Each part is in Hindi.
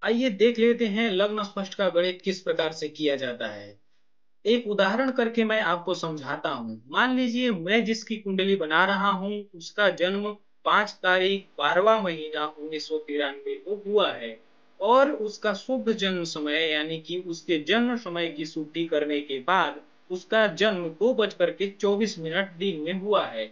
आइए देख लेते हैं लग्न स्पष्ट का गणित किस प्रकार से किया जाता है। एक उदाहरण करके मैं आपको समझाता हूँ। मान लीजिए मैं जिसकी कुंडली बना रहा हूँ उसका जन्म 5 तारीख 12वां महीना 1993 को हुआ है और उसका शुभ जन्म समय यानी कि उसके जन्म समय की शुद्धि करने के बाद उसका जन्म 2:24 दिन में हुआ है।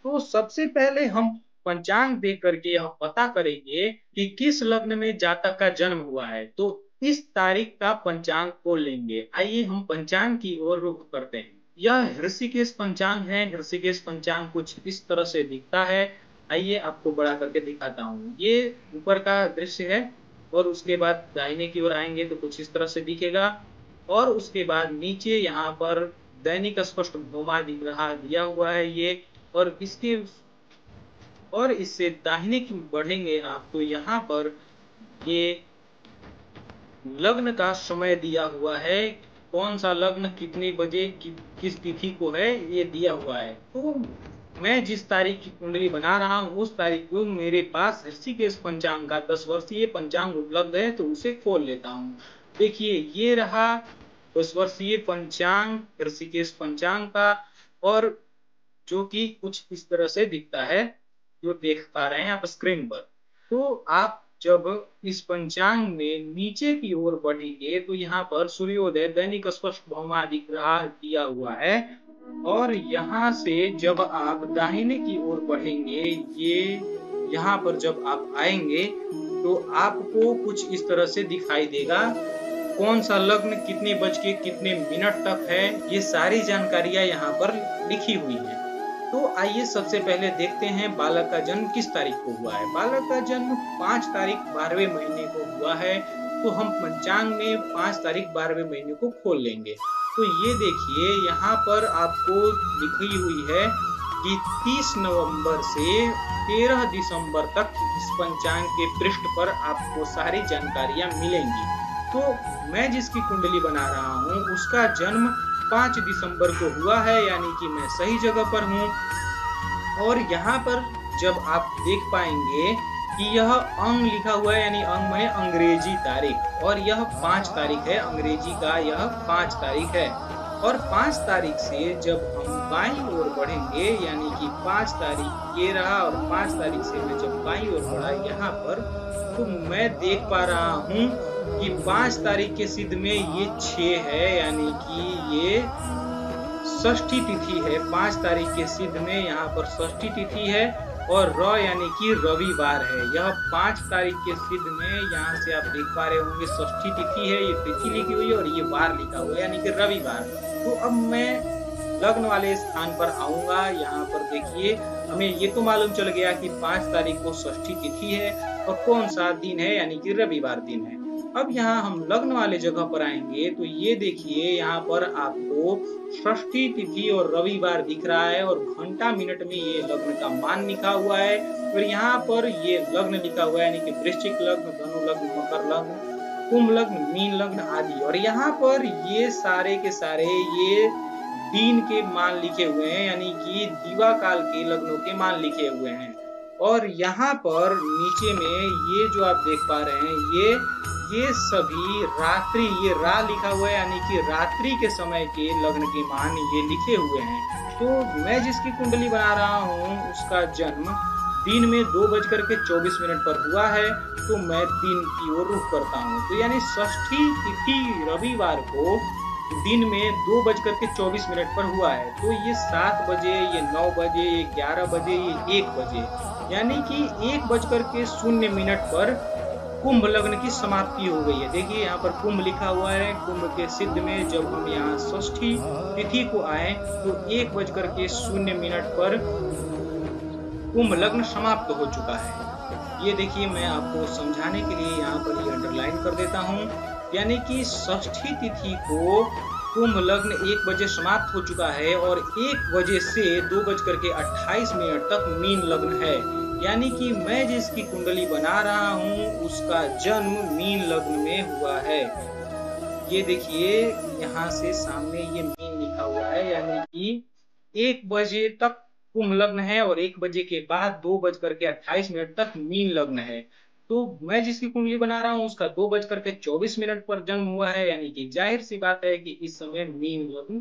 तो सबसे पहले हम पंचांग देख करके यह पता करेंगे कि किस लग्न में जातक का जन्म हुआ है। तो इस तारीख का पंचांग खोल लेंगे। आइए हम पंचांग की ओर रुख करते हैं। यह ऋषिकेश पंचांग है। ऋषिकेश पंचांग कुछ इस तरह से दिखता है। आइए आपको बड़ा करके दिखाता हूँ। ये ऊपर का दृश्य है और उसके बाद दाहिने की ओर आएंगे तो कुछ इस तरह से दिखेगा और उसके बाद नीचे यहाँ पर दैनिक स्पष्ट भौमा दिख रहा दिया हुआ है ये। और इसके और इससे दाहिने की बढ़ेंगे आप तो यहाँ पर ये लग्न का समय दिया हुआ है। कौन सा लग्न कितने बजे किस तिथि को है ये दिया हुआ है। तो मैं जिस तारीख की कुंडली बना रहा हूँ उस तारीख को मेरे पास ऋषिकेश पंचांग का 10 वर्षीय पंचांग उपलब्ध है तो उसे खोल लेता हूँ। देखिए ये रहा 10 वर्षीय पंचांग ऋषिकेश पंचांग का और जो कि कुछ इस तरह से दिखता है जो देख पा रहे हैं आप स्क्रीन पर। तो आप जब इस पंचांग में नीचे की ओर बढ़ेंगे तो यहाँ पर सूर्योदय दैनिक स्पष्ट भौमा दिख रहा दिया हुआ है और यहाँ से जब आप दाहिने की ओर बढ़ेंगे ये यहाँ पर जब आप आएंगे तो आपको कुछ इस तरह से दिखाई देगा। कौन सा लग्न कितने बज के कितने मिनट तक है ये सारी जानकारियां यहाँ पर लिखी हुई है। तो आइए सबसे पहले देखते हैं बालक का जन्म किस तारीख को हुआ है। बालक का जन्म 5 तारीख 12वें महीने को हुआ है। तो हम पंचांग में 5 तारीख 12वें महीने को खोल लेंगे। तो ये देखिए यहाँ पर आपको लिखी हुई है कि 30 नवंबर से 13 दिसंबर तक इस पंचांग के पृष्ठ पर आपको सारी जानकारियां मिलेंगी। तो मैं जिसकी कुंडली बना रहा हूँ उसका जन्म 5 दिसंबर को हुआ है यानी कि मैं सही जगह पर हूँ। और यहाँ पर जब आप देख पाएंगे कि यह अंग लिखा हुआ है यानी अंग में अंग्रेजी तारीख और यह 5 तारीख है। अंग्रेजी का यह 5 तारीख है और 5 तारीख से जब हम बाईं ओर बढ़ेंगे यानी कि 5 तारीख ये रहा और 5 तारीख से मैं जब बाईं ओर बढ़ा यहाँ पर तो मैं देख पा रहा हूँ कि 5 तारीख के सिद्ध में ये 6 है यानी कि ये षष्ठी तिथि है। 5 तारीख के सिद्ध में यहाँ पर षष्ठी तिथि है और र यानी कि रविवार है। यह 5 तारीख के सिद्ध में यहाँ से आप देख पा रहे होंगे षष्ठी तिथि है। ये तिथि लिखी हुई है और ये वार लिखा हुआ है यानी कि रविवार। तो अब मैं लग्न वाले स्थान पर आऊंगा। यहाँ पर देखिए हमें ये तो मालूम चल गया कि 5 तारीख को षष्ठी तिथि है और कौन सा दिन है यानी कि रविवार दिन है। अब यहाँ हम लग्न वाले जगह पर आएंगे तो ये देखिए यहाँ पर आपको षष्ठी तिथि और रविवार दिख रहा है और घंटा मिनट में ये लग्न का मान लिखा हुआ है और यहाँ पर ये लग्न लिखा हुआ है यानी कि वृश्चिक लग्न धनु लग्न मकर लग्न कुंभ लग्न मीन लग्न आदि। और यहाँ पर ये सारे के सारे ये दिन के मान लिखे हुए हैं यानी कि दीवा काल के लग्नों के मान लिखे हुए हैं। और यहाँ पर नीचे में ये जो आप देख पा रहे हैं ये सभी रात्रि ये रा लिखा हुआ है यानी कि रात्रि के समय के लग्न के मान ये लिखे हुए हैं। तो मैं जिसकी कुंडली बना रहा हूँ उसका जन्म दिन में 2:24 पर हुआ है। तो मैं दिन की ओर रुख करता हूँ। तो यानी षष्ठी तिथि रविवार को दिन में 2:24 पर हुआ है। तो ये 7 बजे ये 9 बजे ये 11 बजे ये 1 बजे यानी कि 1:00 पर कुंभ लग्न की समाप्ति हो गई है। देखिए यहाँ पर कुंभ लिखा हुआ है। कुंभ के सिद्ध में जब हम यहाँ षष्ठी तिथि को आए तो 1:00 पर कुंभ लग्न समाप्त हो चुका है। ये देखिए मैं आपको समझाने के लिए यहाँ पर ये अंडरलाइन कर देता हूँ यानी कि षष्ठी तिथि को कुंभ लग्न 1 बजे समाप्त हो चुका है और 1 बजे से 2:28 तक मीन लग्न है यानी कि मैं जिसकी कुंडली बना रहा हूँ उसका जन्म मीन लग्न में हुआ है। ये देखिए यहाँ से सामने ये मीन लिखा हुआ है यानी कि 1 बजे तक कुंभ लग्न है और 1 बजे के बाद 2:28 तक मीन लग्न है। तो मैं जिसकी कुंडली बना रहा हूँ उसका 2:24 पर जन्म हुआ है, यानी कि जाहिर सी बात है कि इस समय मीन लग्न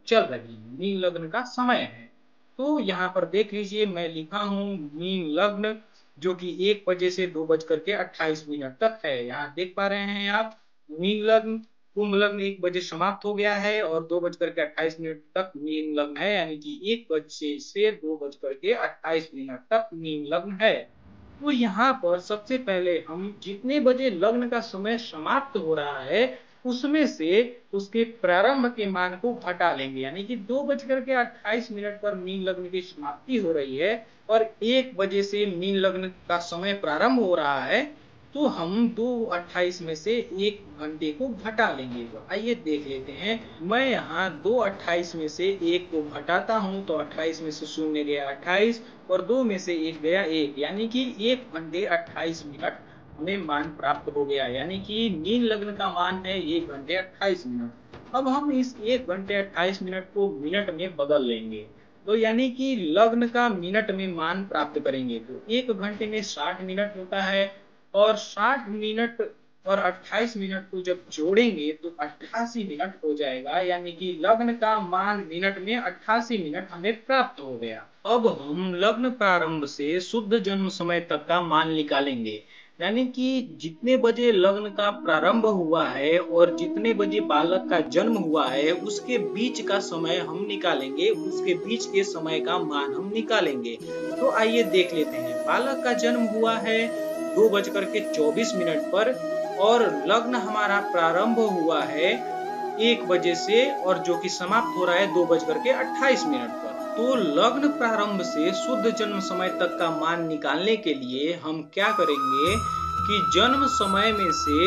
चल रही है, मीन लग्न का समय है। तो यहाँ पर देख लीजिए मैं लिखा हूँ मीन लग्न, जो कि 1 बजे से 2:28 तक है। यहाँ देख पा रहे हैं आप, मीन लग्न कुंभ लग्न 1 बजे समाप्त हो गया है और 2:28 तक मीन लग्न है, यानी कि 1 बजे से 2:28 तक मीन लग्न है। तो यहाँ पर सबसे पहले हम जितने बजे लग्न का समय समाप्त हो रहा है उसमें से उसके प्रारंभ के मान को घटा लेंगे, यानी कि 2:28 पर मीन लग्न की समाप्ति हो रही है और 1 बजे से मीन लग्न का समय प्रारंभ हो रहा है, तो हम 2:28 में से 1 घंटे को घटा लेंगे। तो आइए देख लेते हैं। मैं यहाँ 2:28 में से 1 को घटाता हूँ तो 28 में से 0 गया 28 और 2 में से 1 गया 1, यानी कि 1 घंटे 28 मिनट हमें मान प्राप्त हो गया, यानी कि मीन लग्न का मान है 1 घंटे 28 मिनट। अब हम इस 1 घंटे 28 मिनट को मिनट में बदल लेंगे, तो यानी कि लग्न का मिनट में मान प्राप्त करेंगे। तो 1 घंटे में 60 मिनट होता है और 60 मिनट और 28 मिनट को जब जोड़ेंगे तो 88 मिनट हो जाएगा, यानी कि लग्न का मान मिनट में 88 मिनट हमें प्राप्त हो गया। अब हम लग्न प्रारंभ से शुद्ध जन्म समय तक का मान निकालेंगे, यानी कि जितने बजे लग्न का प्रारंभ हुआ है और जितने बजे बालक का जन्म हुआ है उसके बीच का समय हम निकालेंगे, उसके बीच के समय का मान हम निकालेंगे। तो आइए देख लेते हैं। बालक का जन्म हुआ है 2:24 पर और लग्न हमारा प्रारंभ हुआ है 1 बजे से और जो कि समाप्त हो रहा है 2:28 पर। तो लग्न प्रारंभ से शुद्ध जन्म समय तक का मान निकालने के लिए हम क्या करेंगे कि जन्म समय में से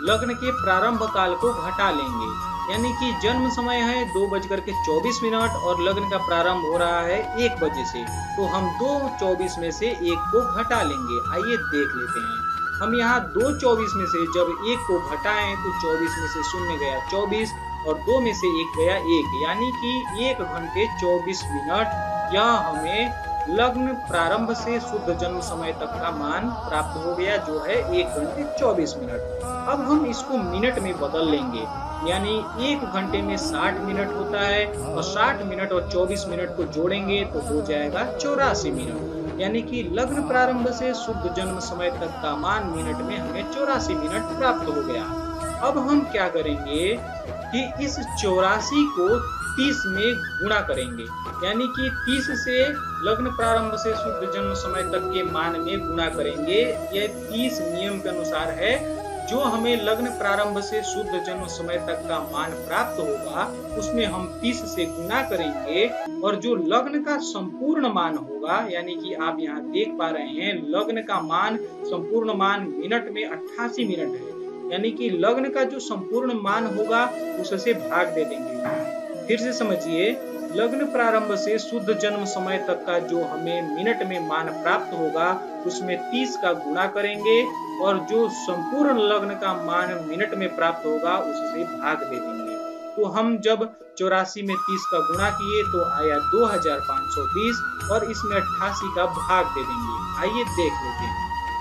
लग्न के प्रारंभ काल को घटा लेंगे, यानी कि जन्म समय है 2:24 और लग्न का प्रारंभ हो रहा है 1 बजे से, तो हम 2:24 में से 1 को घटा लेंगे। आइए देख लेते हैं। हम यहाँ 2:24 में से जब 1 को घटाएं तो 24 में से 0 गया 24 और 2 में से 1 गया 1, यानी कि 1 घंटे 24 मिनट यह हमें लग्न प्रारंभ से शुद्ध जन्म समय तक का मान प्राप्त हो गया, जो है 1 घंटे 24 मिनट। अब हम इसको मिनट में बदल लेंगे, यानी 1 घंटे में 60 मिनट होता है और 60 मिनट और 24 मिनट को जोड़ेंगे तो हो जाएगा 84 मिनट, यानी कि लग्न प्रारंभ से शुद्ध जन्म समय तक का मान मिनट में हमें 84 मिनट प्राप्त हो गया। अब हम क्या करेंगे कि इस 84 को 30 में गुणा करेंगे, यानी कि 30 से लग्न प्रारंभ से शुद्ध जन्म समय तक के मान में गुणा करेंगे। यह 30 नियम के अनुसार है। जो हमें लग्न प्रारंभ से शुद्ध जन्म समय तक का मान प्राप्त होगा उसमें हम 30 से गुणा करेंगे और जो लग्न का संपूर्ण मान होगा, यानी कि आप यहाँ देख पा रहे हैं लग्न का मान संपूर्ण मान मिनट में 88 मिनट है, यानी कि लग्न का जो संपूर्ण मान होगा उससे भाग दे देंगे। फिर से समझिए, लग्न प्रारंभ से शुद्ध जन्म समय तक का जो हमें मिनट में मान प्राप्त होगा उसमें 30 का गुणा करेंगे और जो संपूर्ण लग्न का मान मिनट में प्राप्त होगा उससे भाग दे देंगे। तो हम जब 84 में 30 का गुणा किए तो आया 2520 और इसमें 88 का भाग दे देंगे। आइए देख लेते हैं।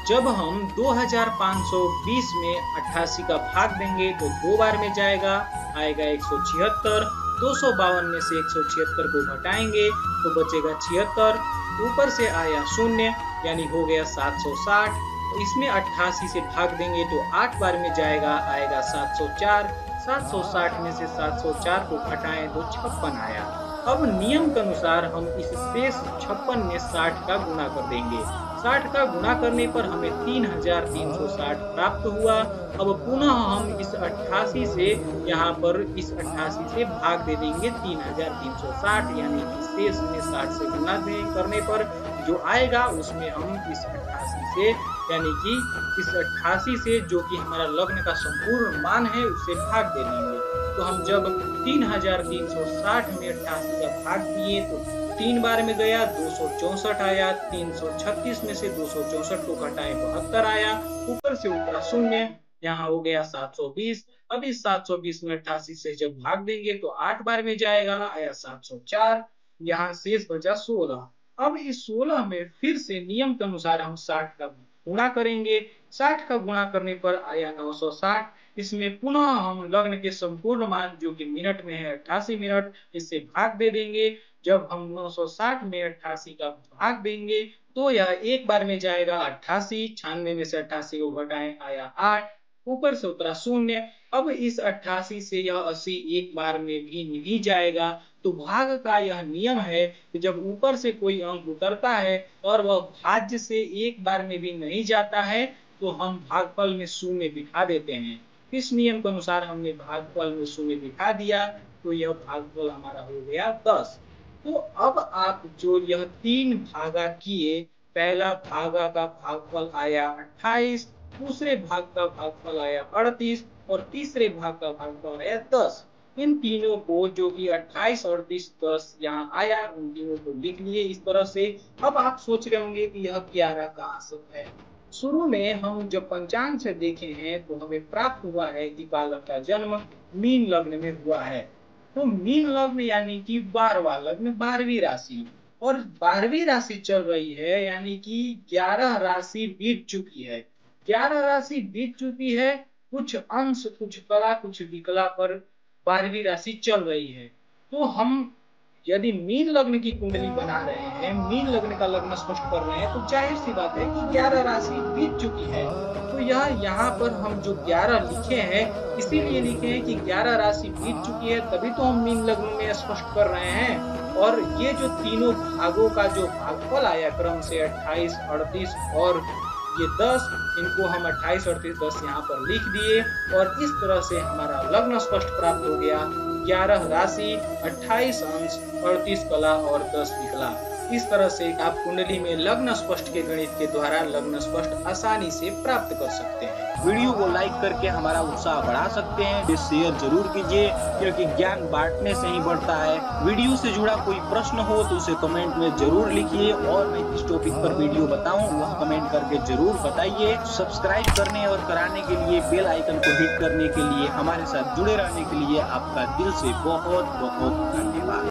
जब हम 2520 में 88 का भाग देंगे तो 2 बार में जाएगा, आएगा 176। 252 में से 176 को घटाएंगे तो बचेगा 76, ऊपर से आया 0 यानी हो गया 760। तो इसमें 88 से भाग देंगे तो 8 बार में जाएगा, आएगा 704। 760 में से 704 को घटाएं तो 56 आया। अब नियम के अनुसार हम इस शेष 56 में 60 का गुणा कर देंगे। 60 का गुणा करने पर हमें 3360 प्राप्त हुआ। अब पुनः हम इस 88 से यहाँ पर इस 88 से भाग दे देंगे 3360, यानी कि शेष में 60 से गुणा करने पर जो आएगा उसमें हम इस 88 से, यानी कि इस 88 से जो कि हमारा लग्न का संपूर्ण मान है उससे भाग दे देंगे। तो हम जब 3360 में 88 का भाग दिए तो 3 बार में गया, 264 आया। 336 में से 264 को घटाए 72 आया, ऊपर से ऊपर 0, यहाँ हो गया 720। अब इस 720 में 88 से जब भाग देंगे तो 8 बार में जाएगा, आया 704, यहाँ शेष बचा 16। अब इस 16 में फिर से नियम के अनुसार हम 60 का गुणा करेंगे। 60 का गुणा करने पर आया 960। इसमें पुनः हम लग्न के संपूर्ण मान जो कि मिनट में है 88 मिनट, इससे भाग दे देंगे। जब हम 960 में 88 का भाग देंगे तो यह एक बार में जाएगा 88, 96 में से 88 को घटाएं आया 8, ऊपर से उतरा 0। अब इस 88 से यह 80 एक बार में भी नहीं जाएगा। तो भाग का यह नियम है कि जब ऊपर से कोई अंक उतरता है और वह भाज्य से एक बार में भी नहीं जाता है तो हम भागफल में 0 बिठा देते हैं। इस नियम के अनुसार हमने भागफल में 0 बिठा दिया तो यह भागफल हमारा हो गया 10। तो अब आप जो यह 3 भागा किए, पहला भागा का भागफल आया 28, दूसरे भाग का भागफल आया 38 और तीसरे भाग का भागफल आया 10। इन तीनों को जो कि 28, 38, 10 यहाँ आया, उन तीनों को लिख लिए इस तरह से। अब आप सोच रहे होंगे कि यह 11 कहाँ से है। शुरू में हम जब पंचांग से देखे हैं तो हमें प्राप्त हुआ है कि बालक का जन्म मीन लग्न में हुआ है। तो मीन लग्न यानी कि 12वां लग्न, 12वीं राशि, और 12वीं राशि चल रही है यानी कि 11 राशि बीत चुकी है। 11 राशि बीत चुकी है, कुछ अंश कुछ कला कुछ विकला पर 12वीं राशि चल रही है। तो हम यदि मीन लग्न की कुंडली बना रहे हैं, मीन लग्न का लग्न स्पष्ट कर रहे हैं, तो जाहिर सी बात है कि 11 राशि बीत चुकी है। तो यह यहाँ पर हम जो 11 लिखे हैं इसीलिए लिखे हैं कि 11 राशि बीत चुकी है, तभी तो हम मीन लग्न में स्पष्ट कर रहे हैं। और ये जो तीनों भागों का जो भागफल आया क्रम से 28, 38 और ये 10, इनको हम 28, 38, 10 यहाँ पर लिख दिए और इस तरह से हमारा लग्न स्पष्ट प्राप्त हो गया। 11 राशि, 28 अंश, 38 कला और 10 विकला। इस तरह से आप कुंडली में लग्न स्पष्ट के गणित के द्वारा लग्न स्पष्ट आसानी से प्राप्त कर सकते हैं। वीडियो को लाइक करके हमारा उत्साह बढ़ा सकते हैं, शेयर जरूर कीजिए क्योंकि ज्ञान बांटने से ही बढ़ता है। वीडियो से जुड़ा कोई प्रश्न हो तो उसे कमेंट में जरूर लिखिए और मैं किस टॉपिक पर वीडियो बताऊं वह कमेंट करके जरूर बताइए। सब्सक्राइब करने और कराने के लिए बेल आइकन को हिट करने के लिए, हमारे साथ जुड़े रहने के लिए आपका दिल से बहुत बहुत धन्यवाद।